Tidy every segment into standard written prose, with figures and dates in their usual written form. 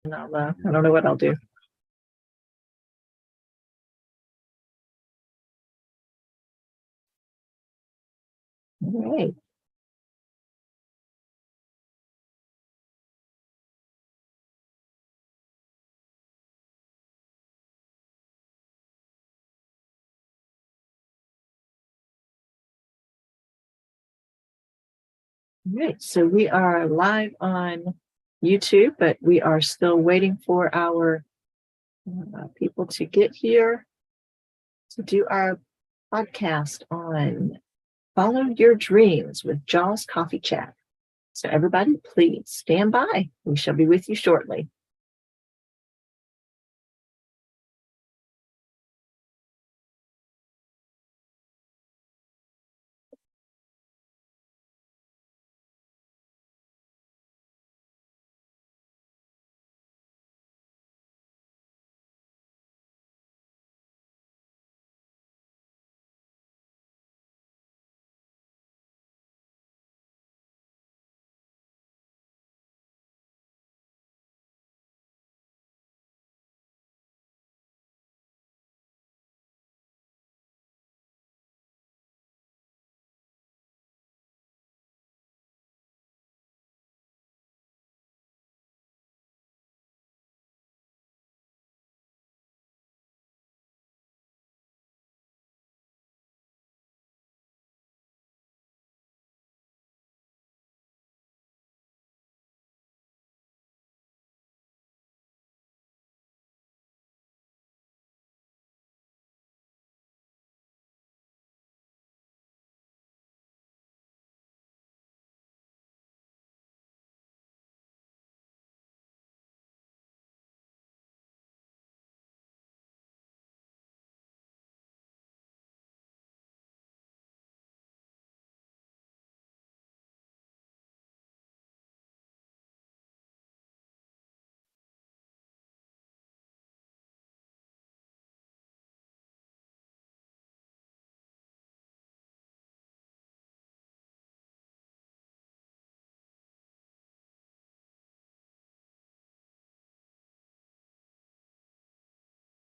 And I don't know what I'll do. All right. All right. So we are live on YouTube, but we are still waiting for our people to get here to do our podcast on Follow Your Dreams with Jaws Coffee Chat. So everybody, please stand by. We shall be with you shortly.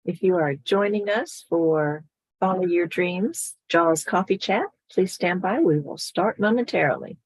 If you are joining us for Follow Your Dreams, Jaws Coffee Chat, please stand by. We will start momentarily.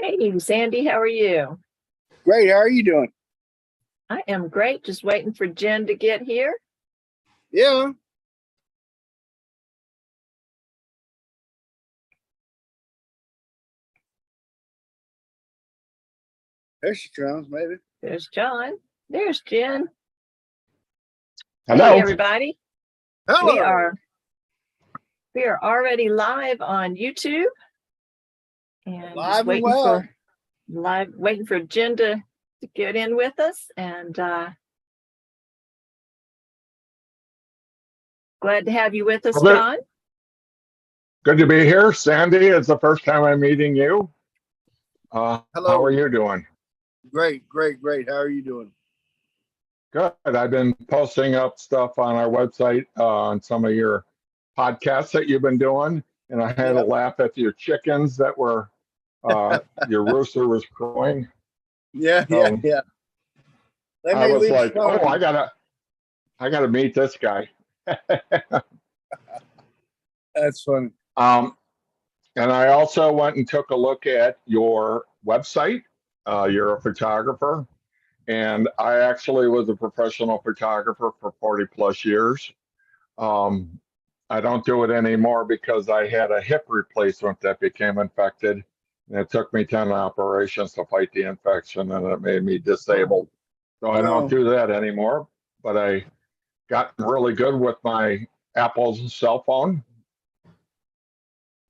Hey, Sandy, how are you? Great. How are you doing? I am great. Just waiting for Jen to get here. Yeah. There she comes, maybe. There's John. There's Jen. Hello. Hey, everybody. Hello. We are already live on YouTube. And Live just and waiting well. waiting for Jen to get in with us. And glad to have you with us, Well, John. Good to be here. Sandy, it's the first time I'm meeting you. Hello. How are you doing? Great. How are you doing? Good. I've been posting up stuff on our website on some of your podcasts that you've been doing. And I had a laugh at your chickens that were, your rooster was crowing. Yeah. So They I may was leave like, some. oh, I gotta meet this guy. That's funny. And I also went and took a look at your website. You're a photographer, and I actually was a professional photographer for 40 plus years. I don't do it anymore because I had a hip replacement that became infected, and it took me 10 operations to fight the infection, and it made me disabled. So I don't do that anymore, but I got really good with my Apple's cell phone.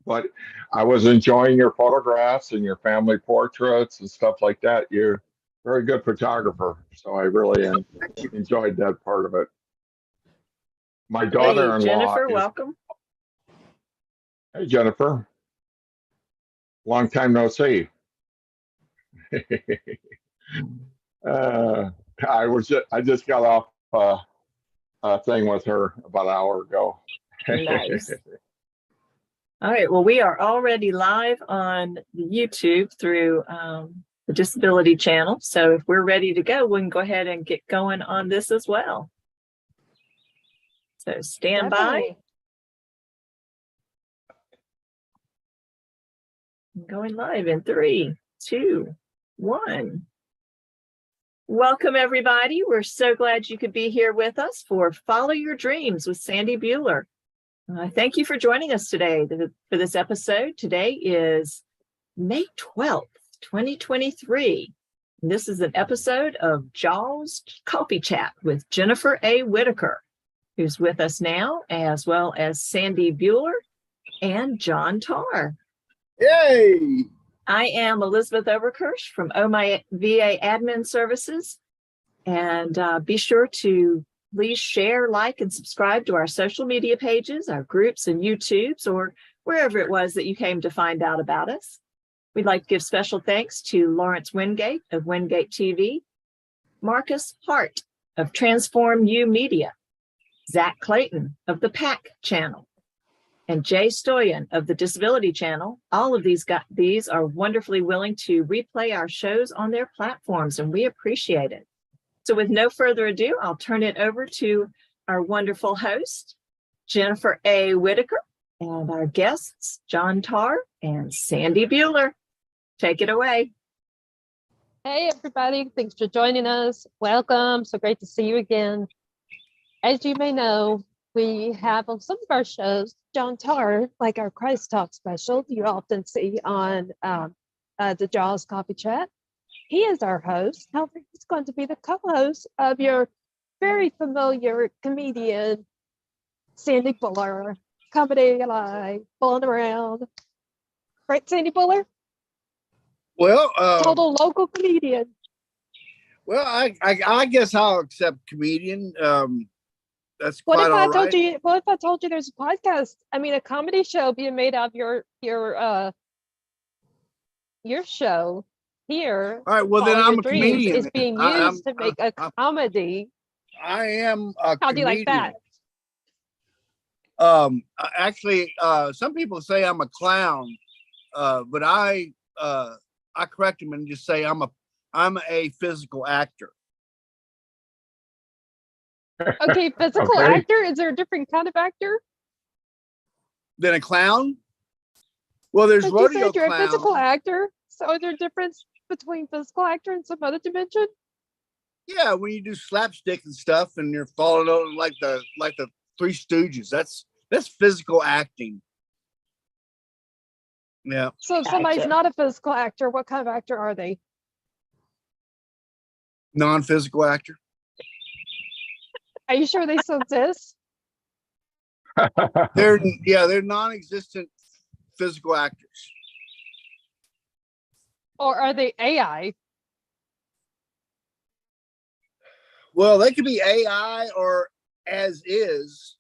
But I was enjoying your photographs and your family portraits and stuff like that. You're a very good photographer. So I really enjoyed that part of it. My Hey, daughter-in-law Jennifer, is, welcome. hey, Jennifer, long time no see. I just got off a thing with her about an hour ago. Nice. All right. Well, we are already live on YouTube through the Disability Channel. So if we're ready to go, we can go ahead and get going on this as well. So stand by. Going live in 3, 2, 1. Welcome, everybody. We're so glad you could be here with us for Follow Your Dreams with Sandy Bueller. Thank you for joining us today for this episode. Today is May 12th, 2023. And this is an episode of Jaws Coffee Chat with Jennifer A. Whitaker, who's with us now, as well as Sandy Bueller and John Tarr. Yay! I am Elizabeth Overkirsch from OMI VA Admin Services. And be sure to please share, like, and subscribe to our social media pages, our groups and YouTubes, or wherever it was that you came to find out about us. We'd like to give special thanks to Lawrence Wingate of Wingate TV, Marcus Hart of Transform U Media, Zach Clayton of the PAC Channel, and Jay Stoyan of the Disability Channel. All of these are wonderfully willing to replay our shows on their platforms, and we appreciate it. So with no further ado, I'll turn it over to our wonderful host, Jennifer A. Whitaker, and our guests, John Tarr and Sandy Bueller. Take it away. Hey, everybody. Thanks for joining us. Welcome. So great to see you again. As you may know, we have on some of our shows, John Tarr, like our Christ Talk special you often see on the Jaws Coffee Chat. He is our host. However, he's going to be the co-host of your very familiar comedian, Sandy Bueller, Comedy Live, Bulling Around. Right, Sandy Bueller? Well, Total local comedian. Well, I guess I'll accept comedian. That's What quite if all I right. told you? What if I told you there's a podcast? I mean, a comedy show being made out of your show here. All right. Well, then Follow I'm Your a Dreams comedian. is being used to make a comedy. I am a How do you comedian. like that? Actually, some people say I'm a clown, but I correct them and just say I'm a physical actor. Okay, physical Okay. actor. Is there a different kind of actor? Then a clown? Well, there's Like you rodeo said, you're a physical clowns. actor. So are there difference between physical actor and some other dimension? Yeah, when you do slapstick and stuff, and you're falling over like the Three Stooges, that's physical acting. Yeah, So if somebody's Gotcha. not a physical actor, what kind of actor are they? non-physical actor. Are you sure they still exist? They're non-existent physical actors. Or are they AI? Well, they could be AI or as is.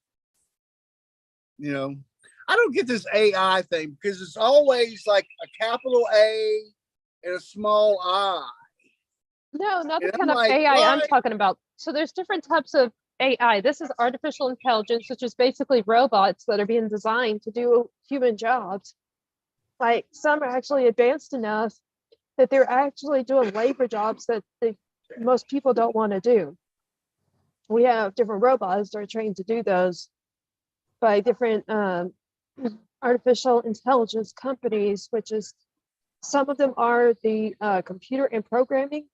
You know, I don't get this AI thing because it's always like a capital A and a small I. No, not the And I'm kind of like, AI I'm what? talking about. So there's different types of AI. This is artificial intelligence, which is basically robots that are being designed to do human jobs. Like some are actually advanced enough that they're actually doing labor jobs that most people don't want to do. We have different robots that are trained to do those by different artificial intelligence companies, which is some of them are the computer and programming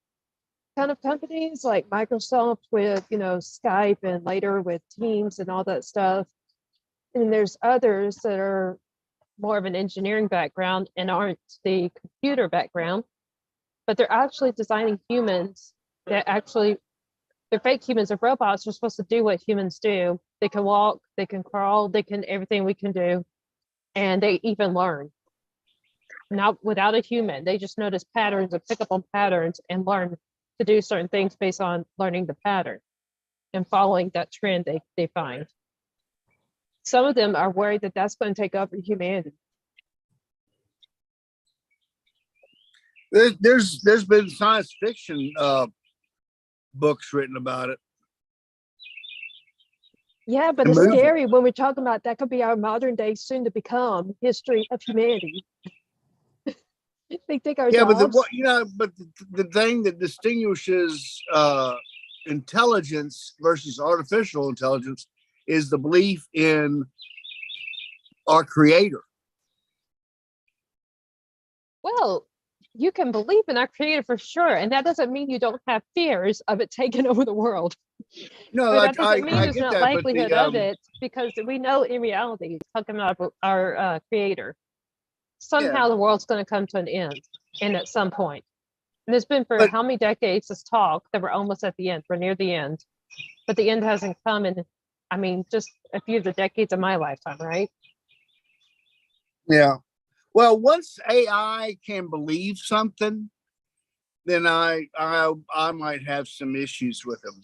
kind of companies like Microsoft with, Skype and later with Teams and all that stuff. And there's others that are more of an engineering background and aren't the computer background, but they're actually designing humans that actually, they're fake humans or robots. They're supposed to do what humans do. They can walk, they can crawl, they can everything we can do. And they even learn. Not without a human. They just notice patterns and pick up on patterns and learn to do certain things based on learning the pattern and following that trend they find. Some of them are worried that that's going to take over humanity. There's been science fiction books written about it. Yeah, but The it's movie. scary when we're talking about that could be our modern day, soon to become history of humanity. They take our Yeah, but jobs. the thing that distinguishes intelligence versus artificial intelligence is the belief in our creator. Well, you can believe in our creator for sure, and that doesn't mean you don't have fears of it taking over the world. No, But that I doesn't mean there's get not that, but likelihood of it, because we know in reality, it's talking about our creator. Somehow the world's going to come to an end, and at some point. And it's been for But- how many decades this talk that we're almost at the end, we're near the end, but the end hasn't come in, I mean, just a few of the decades of my lifetime, right? yeah. Well, once AI can believe something, then I might have some issues with them.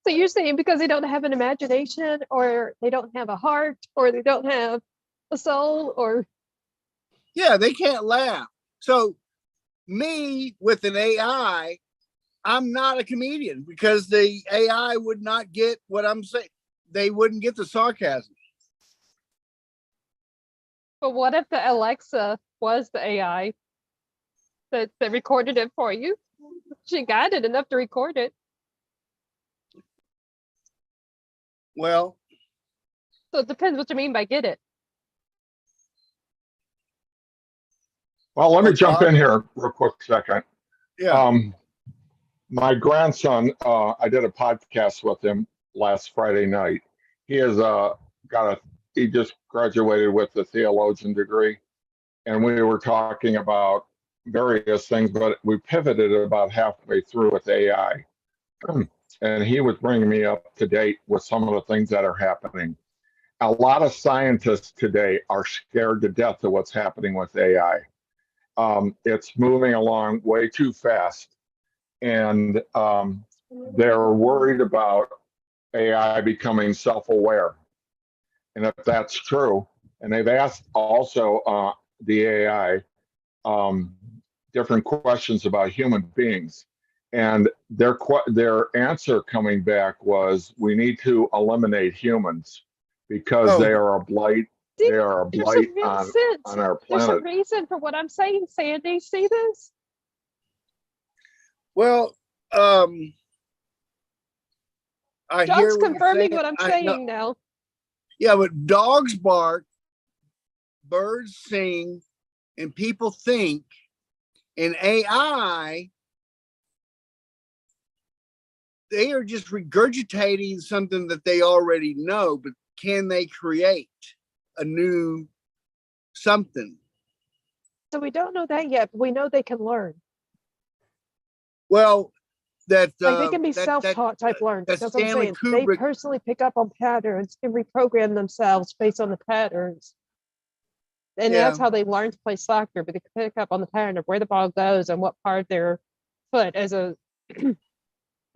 So you're saying because they don't have an imagination, or they don't have a heart, or they don't have a soul, or Yeah, they can't laugh. So me with an AI, I'm not a comedian because the AI would not get what I'm saying. They wouldn't get the sarcasm. but what if the Alexa was the AI that recorded it for you? She got it enough to record it. Well, So it depends what you mean by get it. Well, let me Like jump God? in here real quick second. yeah. My grandson, I did a podcast with him last Friday night. He has he just graduated with a theologian degree, and we were talking about various things, but we pivoted about halfway through with AI. And he was bringing me up to date with some of the things that are happening. A lot of scientists today are scared to death of what's happening with AI. It's moving along way too fast, and they're worried about AI becoming self-aware. And if that's true, and they've asked also the AI different questions about human beings, and their answer coming back was, we need to eliminate humans because they are a blight. They are a There's blight some real on sense. our There's some planet. reason for what I'm saying, Sandy. See this? Well, I hear John's what you're confirming saying. what I'm No, saying now. yeah, but dogs bark, birds sing, and people think, and AI, they are just regurgitating something that they already know, but can they create a new something? So we don't know that yet, but we know they can learn. Well, that Like they can be that- self-taught type learners. that That's what I'm Stanley saying. They Kubrick- personally pick up on patterns and reprogram themselves based on the patterns. And that's Yeah. how they learn to play soccer, but they can pick up on the pattern of where the ball goes and what part of their foot as a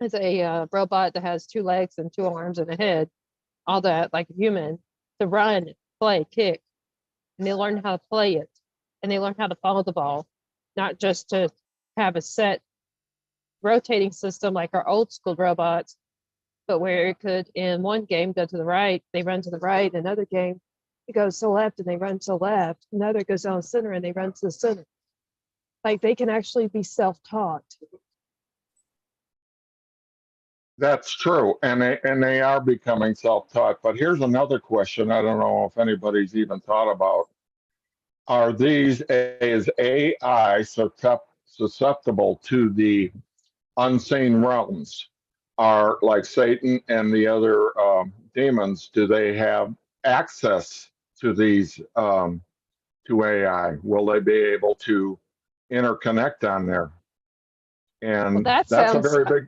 as a robot that has 2 legs and 2 arms and a head, all that like a human, to run, play, kick. And they learn how to play it. And they learn how to follow the ball, not just to have a set rotating system like our old school robots, but where it could in one game go to the right, they run to the right, another game it goes to the left and they run to the left, another goes down the center and they run to the center. Like they can actually be self-taught. That's true, and they are becoming self-taught. But here's another question I don't know if anybody's even thought about. Are these, is AI susceptible to the unseen realms? Are like Satan and the other demons, do they have access to these, to AI? Will they be able to interconnect on there? And that that's a sounds- very big.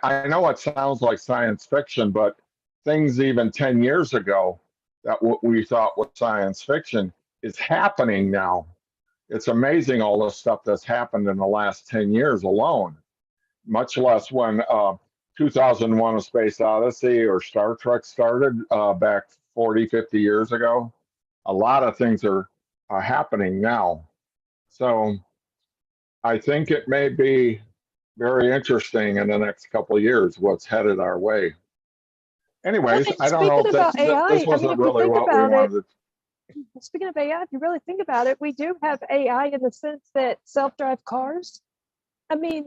I know it sounds like science fiction, but things even 10 years ago that what we thought was science fiction is happening now. It's amazing all the stuff that's happened in the last 10 years alone, much less when 2001 A Space Odyssey or Star Trek started back 40, 50 years ago. A lot of things are happening now. So I think it may be very interesting in the next couple of years what's headed our way. Anyways, Well, I don't know speaking if about this, AI, I this mean, wasn't if you really think what we about it, wanted to. Speaking of AI, if you really think about it, we do have AI in the sense that self-drive cars. I mean,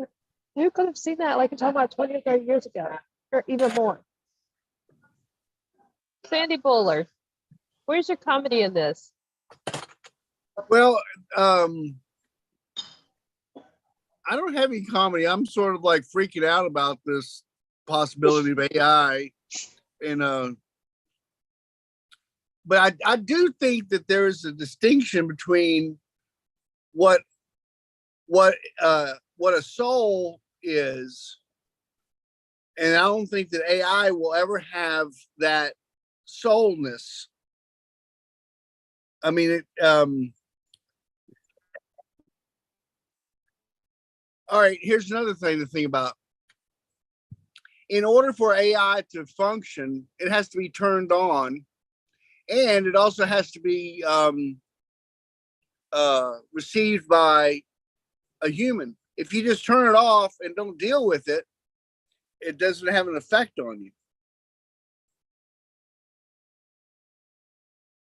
who could have seen that like you're talking about 20 or 30 years ago, or even more? Sandy Buller, where's your comedy in this? Well, I don't have any comedy. I'm sort of like freaking out about this possibility of AI, and but I do think that there is a distinction between what a soul is, and I don't think that AI will ever have that soulness. I mean, all right, here's another thing to think about. In order for AI to function, it has to be turned on, and it also has to be received by a human. If you just turn it off and don't deal with it, it doesn't have an effect on you.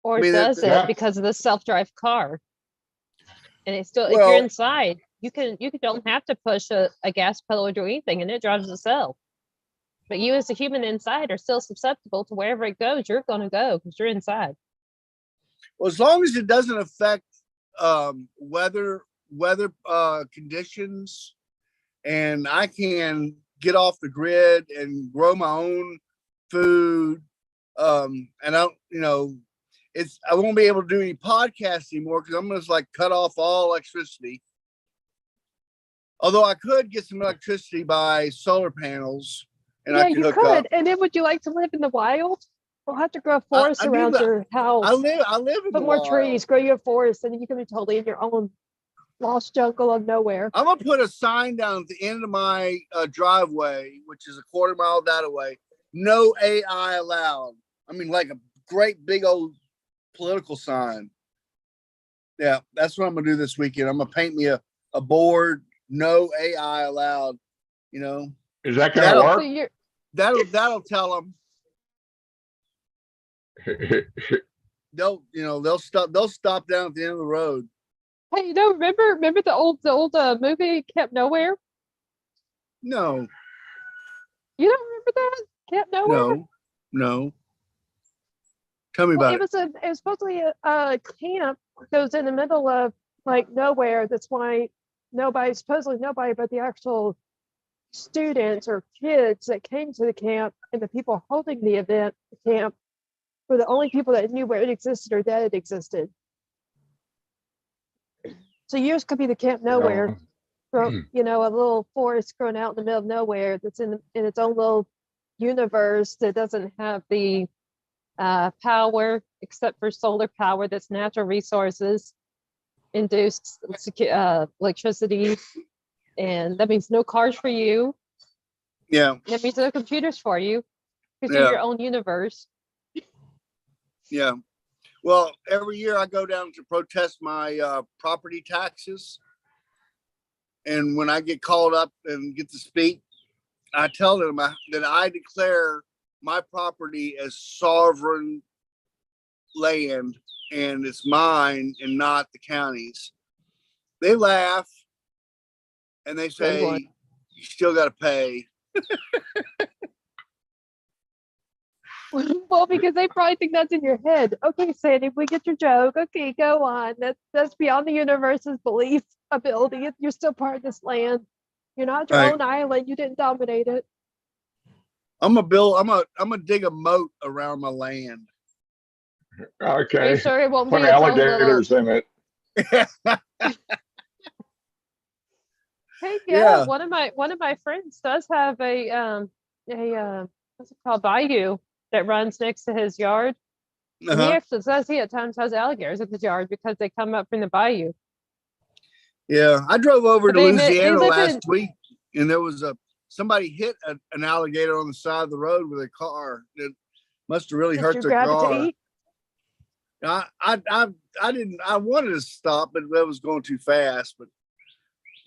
Or I mean, does that- it because of the self-drive car? And it's still, if Well- you're inside, you don't have to push a gas pedal or do anything, and it drives itself. But you as a human inside are still susceptible to wherever it goes, you're going to go because you're inside. Well, as long as it doesn't affect weather conditions, and I can get off the grid and grow my own food, and I don't, I won't be able to do any podcasts anymore because I'm just like cut off all electricity. Although I could get some electricity by solar panels, and Yeah, I could you hook could. up. And then would you like to live in the wild? We'll have to grow I forests do around that. your house. I live in Put the more wild. trees, grow your forest, and you can be totally in your own lost jungle of nowhere. I'm gonna put a sign down at the end of my driveway, which is a quarter mile that away. No AI allowed. I mean, like a great big old political sign. Yeah, that's what I'm gonna do this weekend. I'm gonna paint me a board. No AI allowed. Is that going That'll- to So work? you're, That'll tell them. They'll stop down at the end of the road. hey, remember the old movie Camp Nowhere? No, You don't remember that? Camp Nowhere? no. Tell me Well, about it. it was supposedly a camp that was in the middle of like nowhere. That's why supposedly nobody but the actual students or kids that came to the camp and the people holding the event, the camp, were the only people that knew where it existed or that it existed. So yours could be the camp nowhere, you know, a little forest growing out in the middle of nowhere that's in its own little universe that doesn't have the power except for solar power that's natural resources induced electricity, and that means no cars for you. Yeah. That means no computers for you because Yeah. you're your own universe. Yeah. Well, every year I go down to protest my property taxes. And when I get called up and get to speak, I tell them that I declare my property as sovereign land and it's mine and not the county's. They laugh and they say, you still got to pay. Well, because they probably think that's in your head. Okay, Sandy, we get your joke. Okay, go on. That's beyond the universe's belief ability. You're still part of this land. You're not your Right. own island. You didn't dominate it. I'm gonna dig a moat around my land. Are you Okay. sure it won't Put be its own little? alligators in it. Hey, Yeah. one of my friends does have a what's it called, bayou that runs next to his yard. And he Uh-huh. actually says he at times has alligators in his yard because they come up from the bayou. Yeah. I drove over But to they Louisiana live last in- week and there was somebody hit an alligator on the side of the road with a car. It must have really Did hurt you their grab it to car. eat? I didn't. I wanted to stop, but it was going too fast. But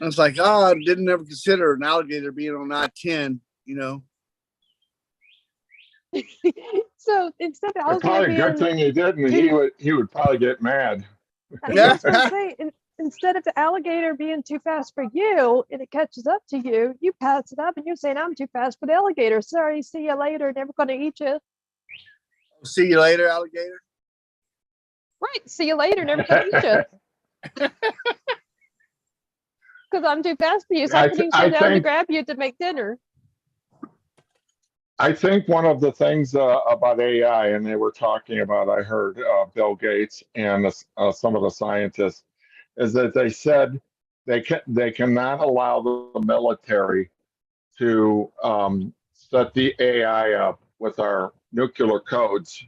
I was like, I didn't ever consider an alligator being on I-10. You know. So instead of It's alligator probably a good being, thing he didn't. He would probably get mad. I was gonna say, instead of the alligator being too fast for you and it catches up to you, you pass it up and you're saying I'm too fast for the alligator. Sorry, see you later. Never gonna eat you. See you later, alligator. Right, see you later. Never gonna eat you. Because I'm too fast for you, so I can even slow down to grab you to make dinner. I think one of the things about AI, and they were talking about, I heard Bill Gates and some of the scientists, is that they said they cannot allow the military to set the AI up with our nuclear codes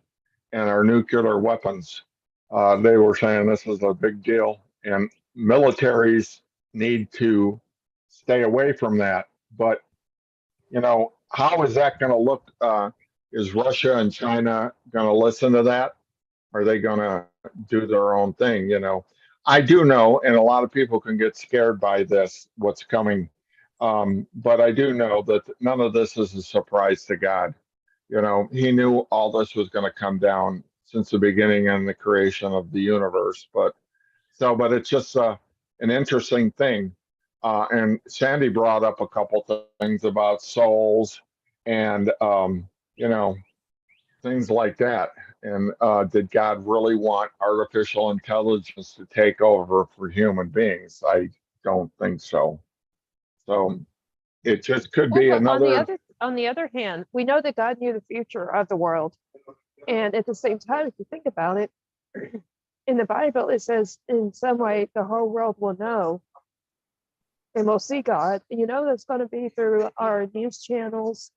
and our nuclear weapons. They were saying this is a big deal, and militaries need to stay away from that. But you know, how is that going to look? Is Russia and China going to listen to that? Are they going to do their own thing? You know, I do know, and a lot of people can get scared by this, what's coming. But I do know that none of this is a surprise to God. You know, he knew all this was going to come down since the beginning and the creation of the universe. But it's just an interesting thing. And Sandy brought up a couple things about souls and, you know, things like that. And did God really want artificial intelligence to take over for human beings? I don't think so. So it just could be Well, another. on the other hand, we know that God knew the future of the world. And at the same time, if you think about it, in the Bible, it says in some way the whole world will know and we'll see God. And you know that's going to be through our news channels.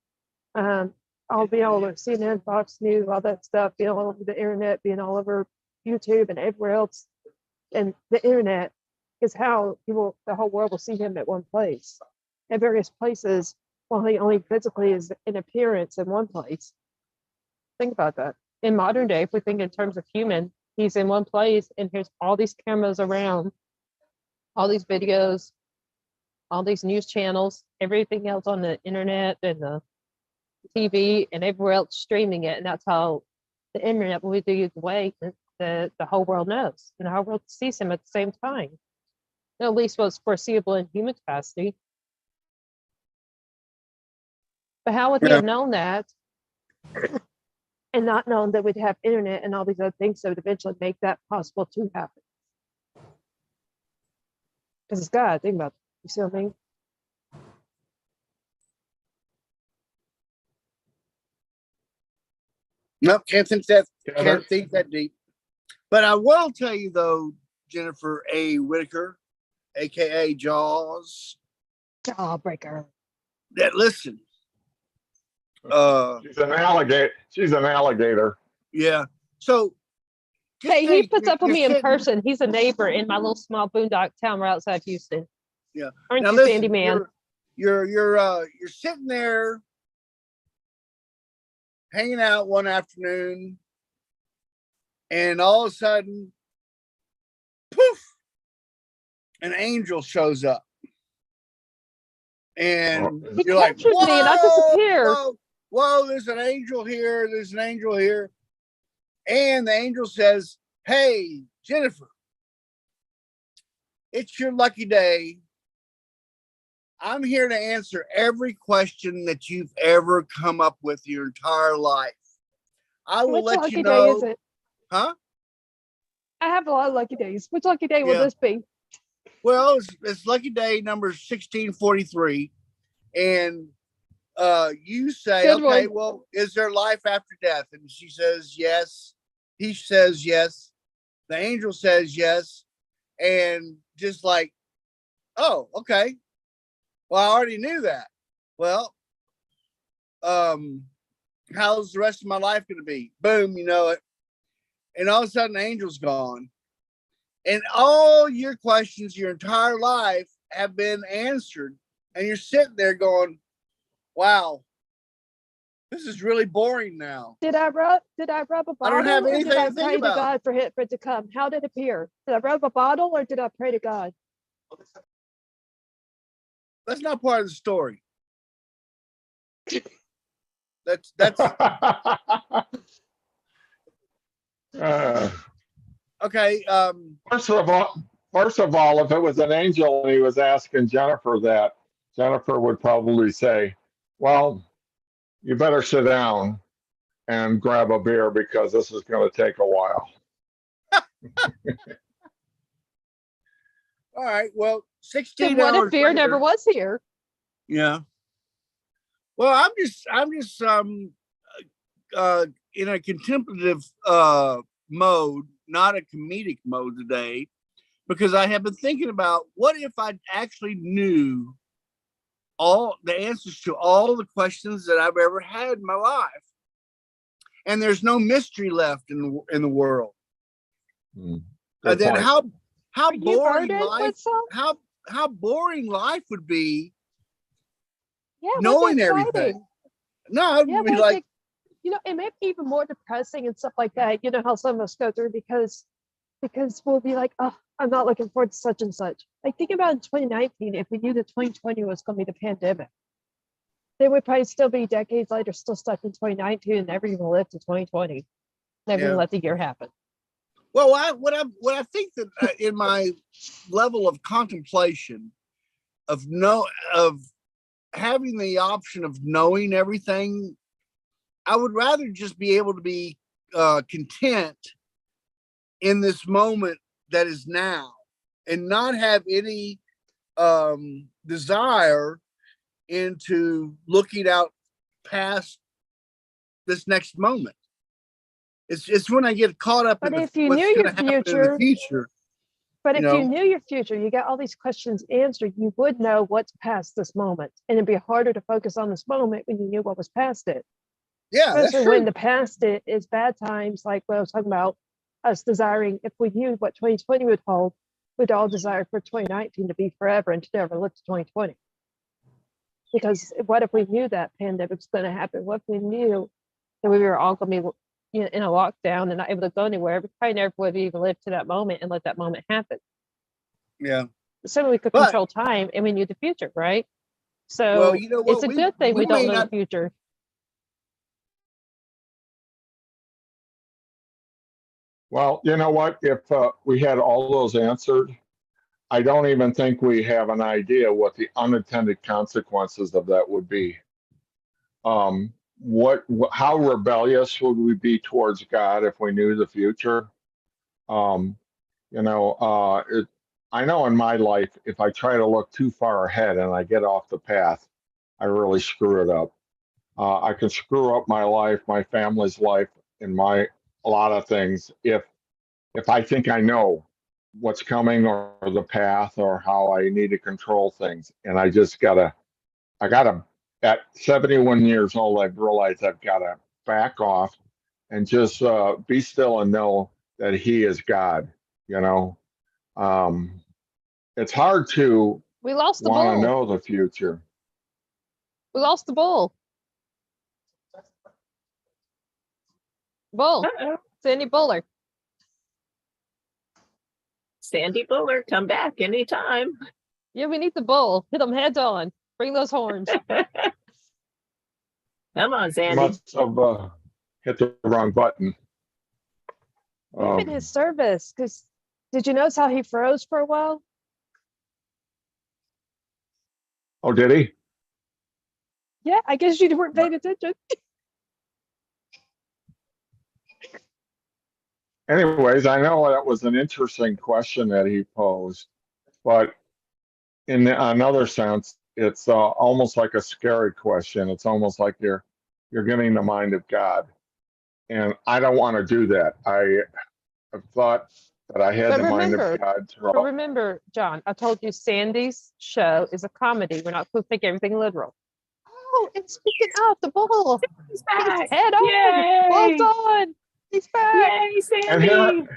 I'll be all over CNN, Fox News, all that stuff, being all over the internet, being all over YouTube and everywhere else. And the internet is how the whole world will see him at one place. At various places, while he only physically is in appearance in one place. Think about that. In modern day, if we think in terms of human, he's in one place and there's all these cameras around, all these videos, all these news channels, everything else on the internet and the TV and everywhere else streaming it. And that's how the internet will be the way that the whole world knows and the whole world sees him at the same time. At least what's foreseeable in human capacity. But how would he have known that and not knowing that we'd have internet and all these other things that would eventually make that possible to happen. Because it's God, think about it. You see what I mean? Nope, can't think that Yeah, can't think that deep. But I will tell you though, Jennifer A. Whitaker, aka Jaws, Jawbreaker. that listen. she's an alligator. She's an alligator. Yeah. So just Hey, he think puts up with you're me in sitting- person. He's a neighbor in my little small boondock town right outside Houston. Yeah. Aren't Now you, listen, Sandy Man? you're sitting there hanging out one afternoon, and all of a sudden, poof, an angel shows up. And Oh. He you're like, captured me and I disappear. whoa, there's an angel here. There's an angel here. And the angel says, hey, Jennifer, it's your lucky day. I'm here to answer every question that you've ever come up with your entire life. I will Which let lucky you day is know, it? huh? I have a lot of lucky days. Which lucky day will Yeah. this be? Well, it's lucky day number 1643. And you say, Good okay, one. well, is there life after death? And she says, yes. He says, yes. The angel says, yes. And just like, oh, okay. Well, I already knew that. Well, how's the rest of my life going to be? Boom, you know it. And all of a sudden, the angel's gone. And all your questions your entire life have been answered. And you're sitting there going, wow, this is really boring now. Did I rub a bottle? I don't have or anything did I to think pray about. to God for it to come? How did it appear? Did I rub a bottle or did I pray to God? That's not part of the story. That's Uh, okay. first of all, if it was an angel and he was asking Jennifer that, Jennifer would probably say, well, you better sit down and grab a beer because this is going to take a while. All right. Well, Then 16 what hours if beer later, never was here? Yeah. Well, I'm just in a contemplative mode, not a comedic mode today, because I have been thinking about what if I actually knew all the answers to all the questions that I've ever had in my life, and there's no mystery left in the world. Good Then point. how Are you boring burdened life with some? how boring life would be. Yeah, knowing what's everything. exciting? No, I'd Yeah, be what's like, it may be even more depressing and stuff like that. You know how some of us go through because we'll be like, oh, I'm not looking forward to such and such. Like think about in 2019, if we knew that 2020 was going to be the pandemic, then we'd probably still be decades later, still stuck in 2019 and never even lived to 2020. Never Yeah. even let the year happen. well, what I think that in my level of contemplation of having the option of knowing everything, I would rather just be able to be content in this moment that is now, and not have any desire into looking out past this next moment. It's when I get caught up But in if you what's knew going your to happen in the future. But You if you know? knew your future, you got all these questions answered, you would know what's past this moment. And it'd be harder to focus on this moment when you knew what was past it. Yeah, that's Especially true. when the past it is bad times, like what I was talking about, us desiring, if we knew what 2020 would hold, we'd all desire for 2019 to be forever and to never look to 2020. Because what if we knew that pandemic's going to happen? What if we knew that we were all going to be in a lockdown and not able to go anywhere? We probably never would have even lived to that moment and let that moment happen. Yeah. So we could But- control time and we knew the future, right? So Well, you know what? it's a good thing we don't may know not- the future. Well, you know what? If we had all those answered, I don't even think we have an idea what the unintended consequences of that would be. how rebellious would we be towards God if we knew the future? Um, I know in my life, if I try to look too far ahead and I get off the path, I really screw it up. I can screw up my life, my family's life, and a lot of things if I think I know what's coming or the path or how I need to control things. And I gotta, at 71 years old, I've realized I've got to back off and just be still and know that He is God. You know, it's hard to We lost the want to bull. know the future. We lost the bull. Bull. Uh-oh. Sandy Buller. Sandy Buller, come back anytime. Yeah, we need the bull. Hit them heads on. Bring those horns. Come on, He Sandy. must have hit the wrong button. Even his service, because did you notice how he froze for a while? Oh, did he? Yeah, I guess you weren't paying attention. Anyways, I know that was an interesting question that he posed, but in another sense, it's almost like a scary question. It's almost like you're getting the mind of God, and I don't want to do that. I have thought that I had But the mind remember- of God But throughout. remember, John, I told you Sandy's show is a comedy. We're not supposed to take everything literal. Oh, and speaking of the bull, He's he's back. head on. Yay. Bull's on. He's back. Yay, And Sandy.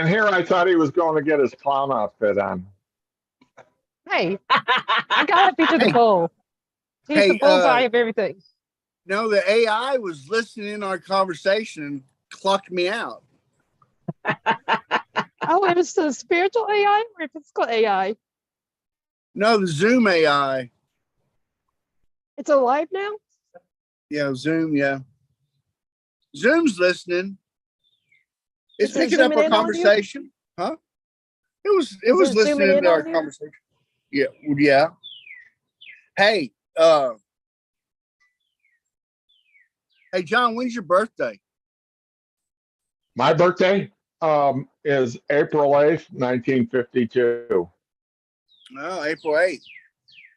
here I thought he was going to get his clown outfit on. Hey, I gotta feature the bull. He's Hey, the bullseye of everything. No, the AI was listening in our conversation and clocked me out. Oh, it was the spiritual AI or physical AI? No, the Zoom AI. It's alive now? Yeah, Zoom. Yeah, Zoom's listening. It's Is it picking up zooming our in on you? conversation, huh? It was Is it listening zooming in to our on you? conversation. Yeah, well, yeah. Hey, hey, John, when's your birthday? My birthday is April 8th, 1952. No, April 8th.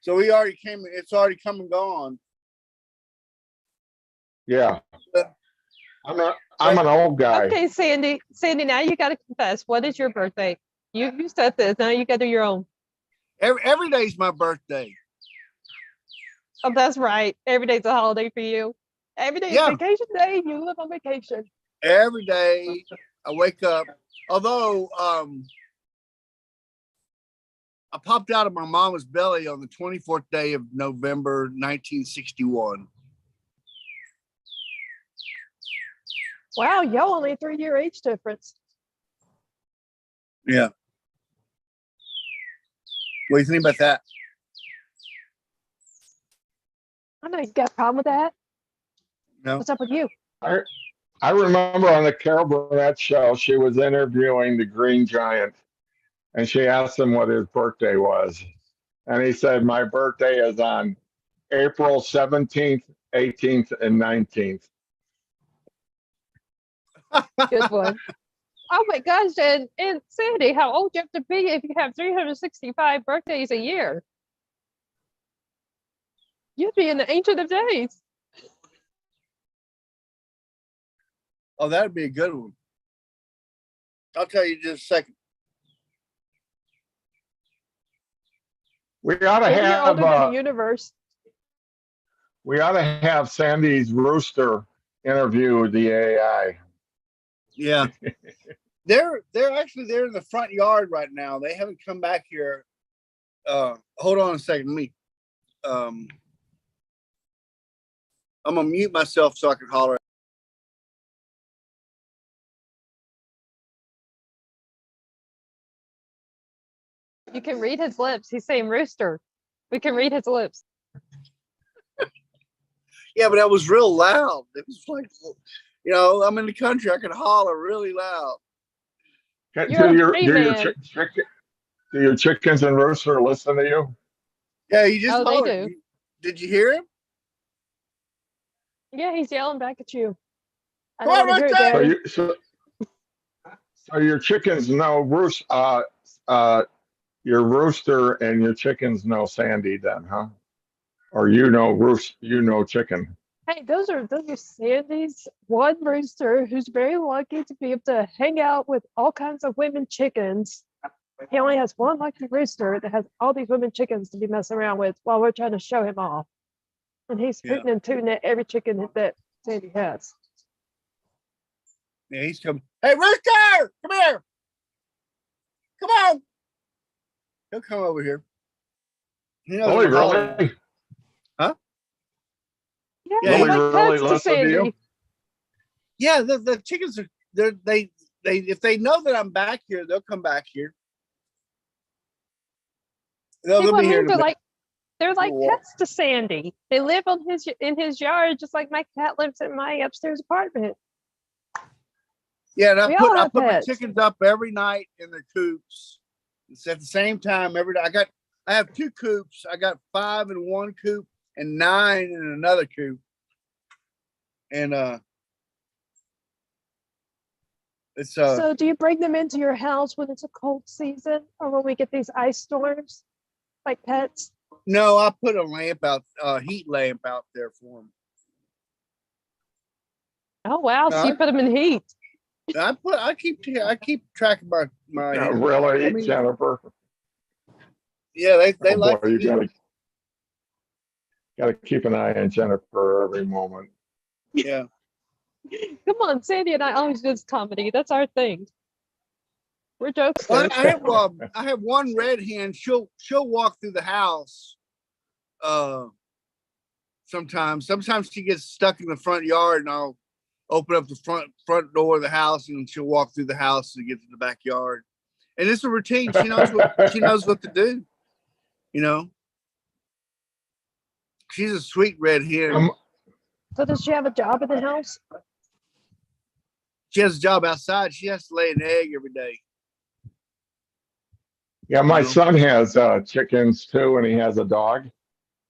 So we already came. It's already come and gone. Yeah. Yeah. I'm an old guy. Okay, Sandy. Sandy, now you gotta confess. What is your birthday? You said this. Now you gotta do your own. Every day's my birthday. Oh, that's right. Every day's a holiday for you. Every day is Yeah. vacation day. You live on vacation. Every day I wake up. Although I popped out of my mama's belly on the 24th day of November 1961. Wow, y'all only a 3-year age difference. Yeah. What do you think about that? I know you got a problem with that. No. What's up with you? I remember on the Carol Burnett show, she was interviewing the Green Giant, and she asked him what his birthday was. And he said, my birthday is on April 17th, 18th, and 19th. Good one. Oh my gosh, and Sandy, how old do you have to be if you have 365 birthdays a year? You'd be in the ancient of days. Oh, that'd be a good one. I'll tell you in just a second. We ought to Maybe you're have older than the universe. Sandy's rooster interview the AI. Yeah. they're actually in the front yard right now. They haven't come back here. Hold on a second. Let me I'm gonna mute myself so I can holler. You can read his lips. He's saying rooster. We can read his lips. Yeah, but that was real loud. It was like, I'm in the country. I can holler really loud. You're a free man. Do your chickens and rooster listen to you? Yeah, he just Oh, they hollered. do. Did you hear him? Yeah, he's yelling back at you. I Come don't on, want to hear it, Rooster! So Daddy. you, so your chickens know your rooster and your chickens know Sandy then, huh? Or you know chicken. Hey, those are Sandy's one rooster who's very lucky to be able to hang out with all kinds of women chickens. He only has one lucky rooster that has all these women chickens to be messing around with while we're trying to show him off. And he's Yeah. hooting and tooting at every chicken that Sandy has. Yeah, he's coming. Hey, Rooster! Come here! Come on! He'll come over here. He knows Really, I'm hollering. really? Yeah, Yeah, he's Really, like really pets to listen to you? Sandy. Yeah, the chickens are they if they know that I'm back here, they'll come back here. They'll See what be I here. mean? in a minute. They're like Cool. pets to Sandy. They live on in his yard just like my cat lives in my upstairs apartment. Yeah, and We all I have put my pets. chickens up every night in their coops. It's at the same time every day. I have 2 coops. I got 5 in one coop and 9 in another coop. And it's So do you bring them into your house when it's a cold season or when we get these ice storms like pets? no, I put a lamp out, heat lamp out there for them. Oh wow, so you Huh? put them in heat. I keep track of my Yeah, really, I mean, Jennifer? yeah, they Oh, like boy, you it. gotta keep an eye on Jennifer every moment. Yeah. Come on, Sandy and I always do this comedy. That's our thing. We're jokesters. Well, I have one red hen. She'll walk through the house. Sometimes she gets stuck in the front yard, and I'll open up the front door of the house, and she'll walk through the house to get to the backyard. And it's a routine. She knows what to do. You know, she's a sweet red hen. So does she have a job in the house? She has a job outside. She has to lay an egg every day. Yeah, my No. son has chickens too, and he has a dog.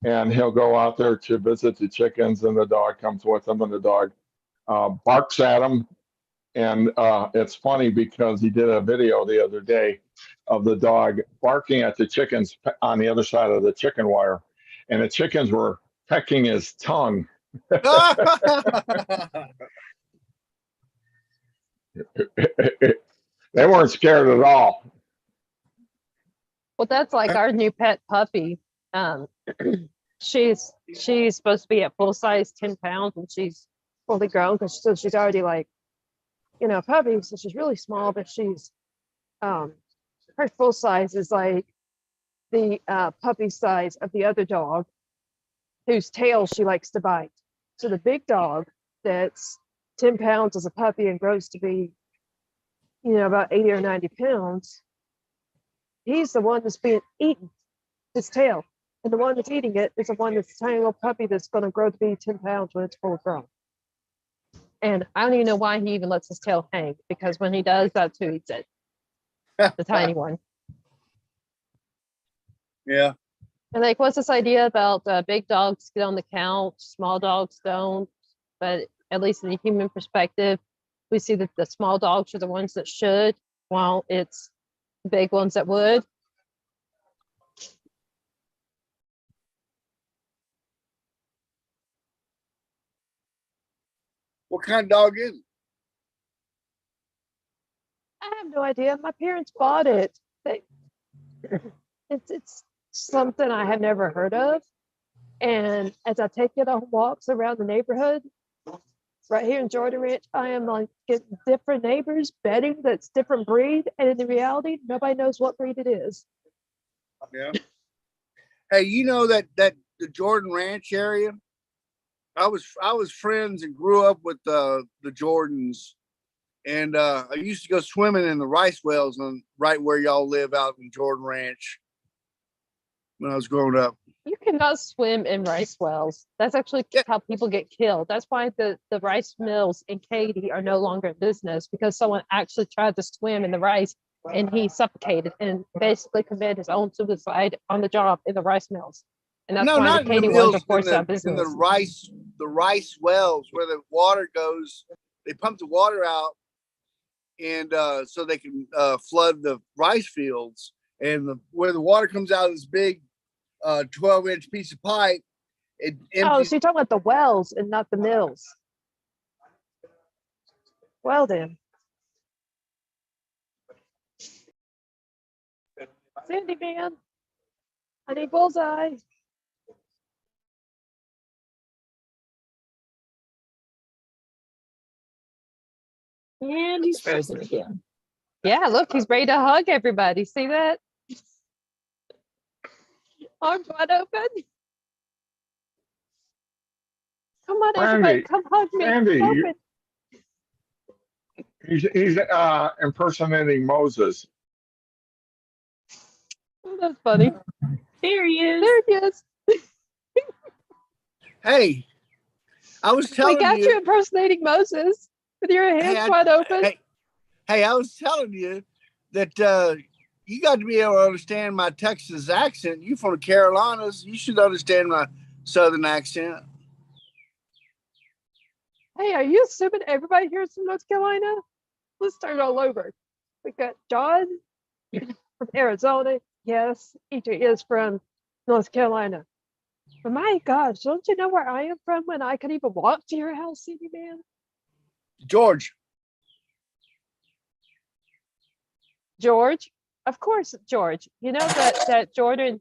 And he'll go out there to visit the chickens, and the dog comes with him, and the dog barks at him. And it's funny because he did a video the other day of the dog barking at the chickens on the other side of the chicken wire, and the chickens were pecking his tongue. They weren't scared at all. Well, that's like our new pet puppy. She's supposed to be at full size 10 pounds, and she's fully grown because she's already like, a puppy. So she's really small, but she's her full size is like the puppy size of the other dog, whose tail she likes to bite. So the big dog that's 10 pounds as a puppy and grows to be, about 80 or 90 pounds. He's the one that's being eaten, his tail. And the one that's eating it is the one that's a tiny little puppy that's going to grow to be 10 pounds when it's full grown. And I don't even know why he even lets his tail hang, because when he does, that's who eats it, the tiny one. Yeah. And like, what's this idea about big dogs get on the couch, small dogs don't? But at least in the human perspective, we see that the small dogs are the ones that should, while it's the big ones that would. What kind of dog is it? I have no idea. My parents bought it. It's something I have never heard of. And as I take it on walks around the neighborhood, right here in Jordan Ranch, I am like getting different neighbors betting that's different breed. And in reality, nobody knows what breed it is. Yeah. Hey, you know that the Jordan Ranch area? I was friends and grew up with the Jordans, and I used to go swimming in the rice wells on right where y'all live out in Jordan Ranch when I was growing up. You cannot swim in rice wells. That's actually how people get killed. That's why the rice mills in Katy are no longer in business, because someone actually tried to swim in the rice and he suffocated and basically committed his own suicide on the job in the rice mills. And that's No, why not the in the Katie ones are mills, forced out of in the business. rice wells where the water goes. They pump the water out, and so they can flood the rice fields. And where the water comes out of this big 12-inch piece of pipe, it Oh, empties. so you're talking about the wells and not the mills. Well then. Sandy man. I need bullseye. And he's frozen again. Yeah, look, he's ready to hug everybody. See that? Arms wide open. Come on, everybody, Randy, come hug me. Randy, Open. he's impersonating Moses. Oh, that's funny. There he is. There he is. Hey, I was We telling got you you. impersonating Moses with your hands Hey, wide open. Hey, I was telling you that you got to be able to understand my Texas accent. You from the Carolinas, you should understand my Southern accent. Hey, are you assuming everybody here is from North Carolina? Let's start all over. We got John from Arizona. Yes, EJ is from North Carolina. But my gosh, don't you know where I am from when I could even walk to your house, City Man? George. George? Of course, George. You know that Jordan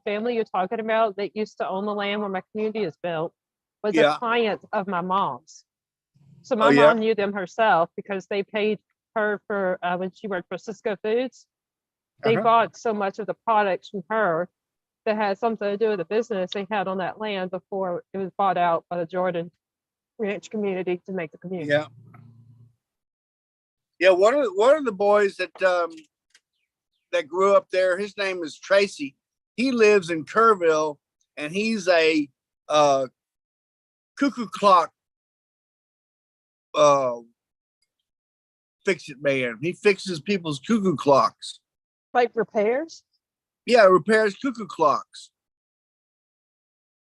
family you're talking about that used to own the land where my community is built was Yeah. a client of my mom's. So my Oh, yeah? mom knew them herself because they paid her for when she worked for Cisco Foods. They Uh-huh. bought so much of the products from her that had something to do with the business they had on that land before it was bought out by the Jordan ranch community to make the community. Yeah. Yeah, one of the boys that grew up there, his name is Tracy. He lives in Kerrville, and he's a cuckoo clock fix-it man. He fixes people's cuckoo clocks. Like repairs? Yeah, repairs cuckoo clocks.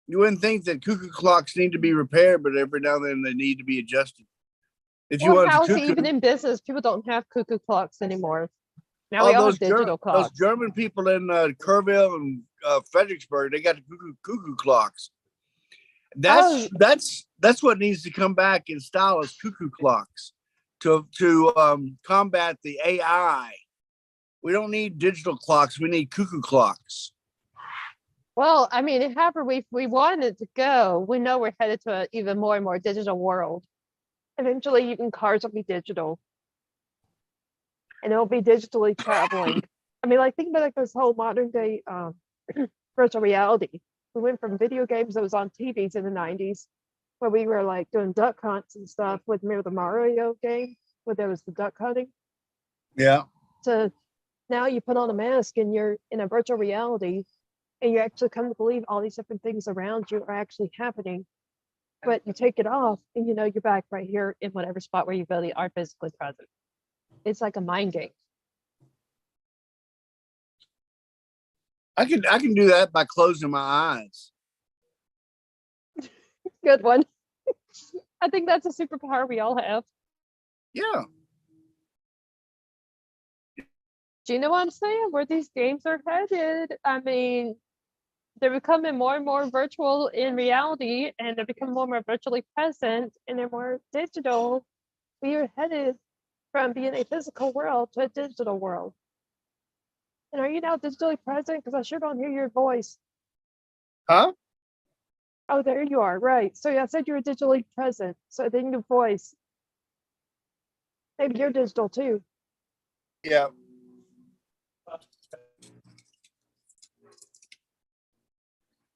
You wouldn't think that cuckoo clocks need to be repaired, but every now and then they need to be adjusted. If you Well, want how to is it even cuckoo, in business? People don't have cuckoo clocks anymore. Now oh, we all those have digital those clocks. German people in Kerrville and Fredericksburg, they got the cuckoo clocks. Oh. That's what needs to come back in style is cuckoo clocks to combat the AI. We don't need digital clocks. We need cuckoo clocks. Well, I mean, however we want it to go, we know we're headed to an even more and more digital world. Eventually, even cars will be digital, and it'll be digitally traveling. I mean, like think about like this whole modern day virtual reality. We went from video games that was on TVs in the '90s, where we were like doing duck hunts and stuff with remember the Mario game, where there was the duck hunting. Yeah. To now you put on a mask and you're in a virtual reality and you actually come to believe all these different things around you are actually happening. But you take it off and you know you're back right here in whatever spot where you really are physically present. It's like a mind game. I can do that by closing my eyes. Good one. I think that's a superpower we all have. Yeah. Do you know what I'm saying? Where these games are headed? I mean, they're becoming more and more virtual in reality, and they're becoming more and more virtually present, and they're more digital. We are headed from being a physical world to a digital world. And are you now digitally present? Because I sure don't hear your voice. Huh? Oh, there you are. Right. So yeah, I said you were digitally present. So then your voice. Maybe you're digital too. Yeah.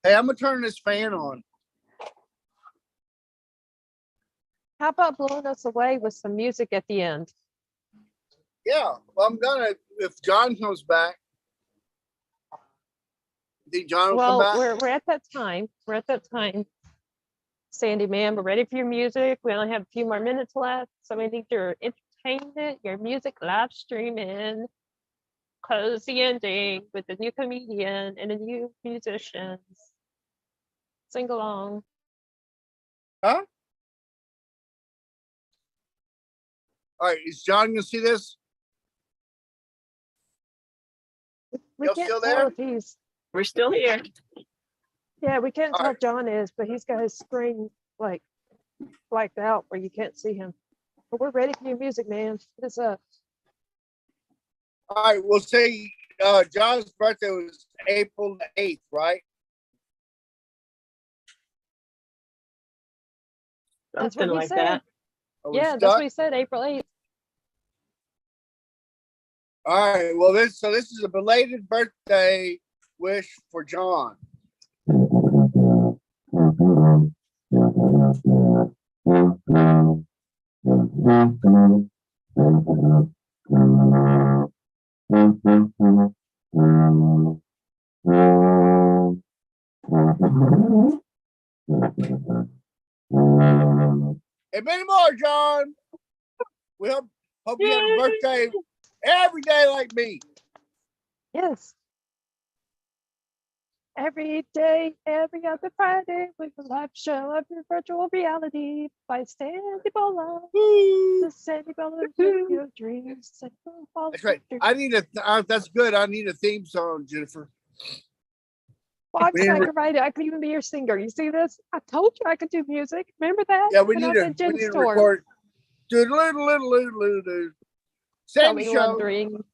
Hey, I'm gonna turn this fan on. How about blowing us away with some music at the end? Yeah. Well, I'm gonna if John comes back. Think John will come Well, back? we're at that time. We're at that time. Sandy man, we're ready for your music. We only have a few more minutes left. So we need your entertainment, your music live streaming. close the ending with a new comedian and a new musicians. Sing along. Huh? All right, is John gonna see this? We Y'all can't still tell there? if he's, We're still here. yeah, we can't All tell right. if John is, but he's got his screen like blacked out where you can't see him. But we're ready for your music, man. Hit us up. All right, we'll say John's birthday was April the 8th, right? That's Something what he like said. that. Are we Yeah, that's stuck? what he said, April 8th. All right, well, this is a belated birthday wish for John. And many more, John. We hope you have a Yay! birthday every day like me. Yes. Every day, every other Friday, with a live show of your virtual reality by Sandy Bola. Woo. The Sandy Bola of your dreams. Sandy Bola That's right. of I need that's good. I need a theme song, Jennifer. Well, I'm We need to singer writer. I could even be your singer. You see this? I told you I could do music. Remember that? Yeah, we When need I to did Jen's store. record. Do. Sandy Totally show. wondering,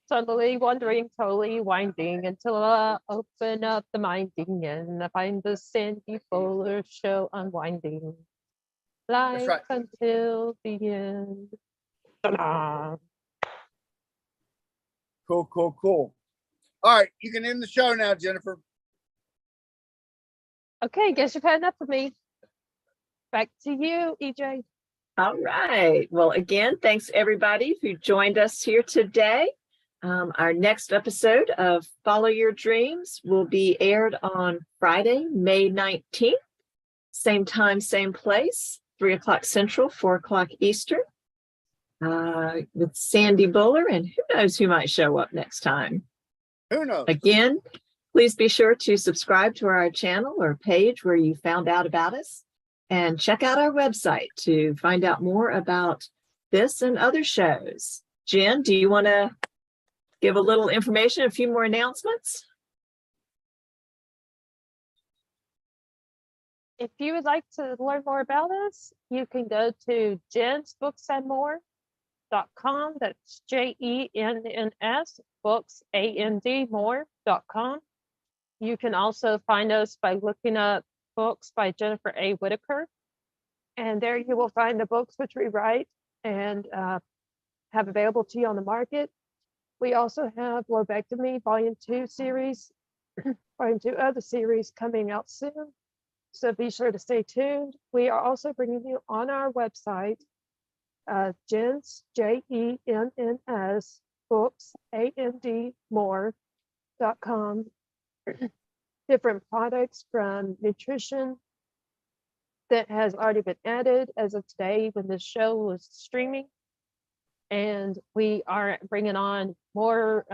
suddenly wondering, totally winding until I open up the minding and I find the Sandy Bowler show unwinding. Live right. until the end. Ta-da. Cool. All right, you can end the show now, Jennifer. Okay, guess you've had enough of me. Back to you, EJ. All right. Well, again, thanks everybody who joined us here today. Our next episode of Follow Your Dreams will be aired on Friday, May 19th. Same time, same place, 3 o'clock Central, 4 o'clock Eastern. With Sandy Buller, and who knows who might show up next time. Who knows? Again, please be sure to subscribe to our channel or page where you found out about us, and check out our website to find out more about this and other shows. Jen, do you want to give a little information, a few more announcements? If you would like to learn more about us, you can go to jensbooksandmore.com. That's JENNS books more.com. You can also find us by looking up books by Jennifer A. Whitaker. And there you will find the books which we write and have available to you on the market. We also have Lobectomy Volume 2 series, Volume 2 of the series coming out soon. So be sure to stay tuned. We are also bringing you on our website, Jens, JENNS, books, more.com. Different products from nutrition that has already been added as of today when this show was streaming. And we are bringing on more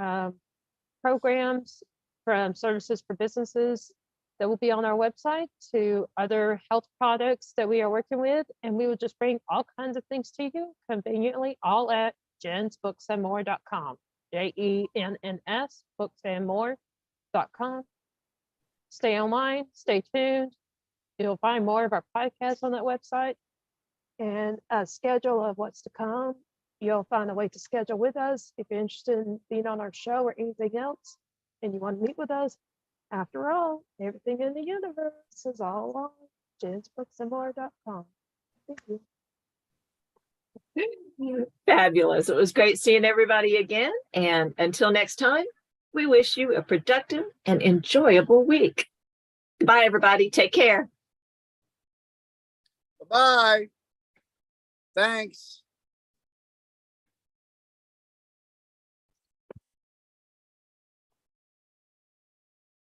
programs from services for businesses that will be on our website to other health products that we are working with. And we will just bring all kinds of things to you conveniently, all at jensbooksandmore.com, JENNS booksandmore.com. Stay online, stay tuned. You'll find more of our podcasts on that website and a schedule of what's to come. You'll find a way to schedule with us if you're interested in being on our show or anything else and you want to meet with us. After all, everything in the universe is all on jensbooksandmore.com. Thank you. Fabulous. It was great seeing everybody again. And until next time, we wish you a productive and enjoyable week. Bye, everybody. Take care. Bye-bye. Thanks.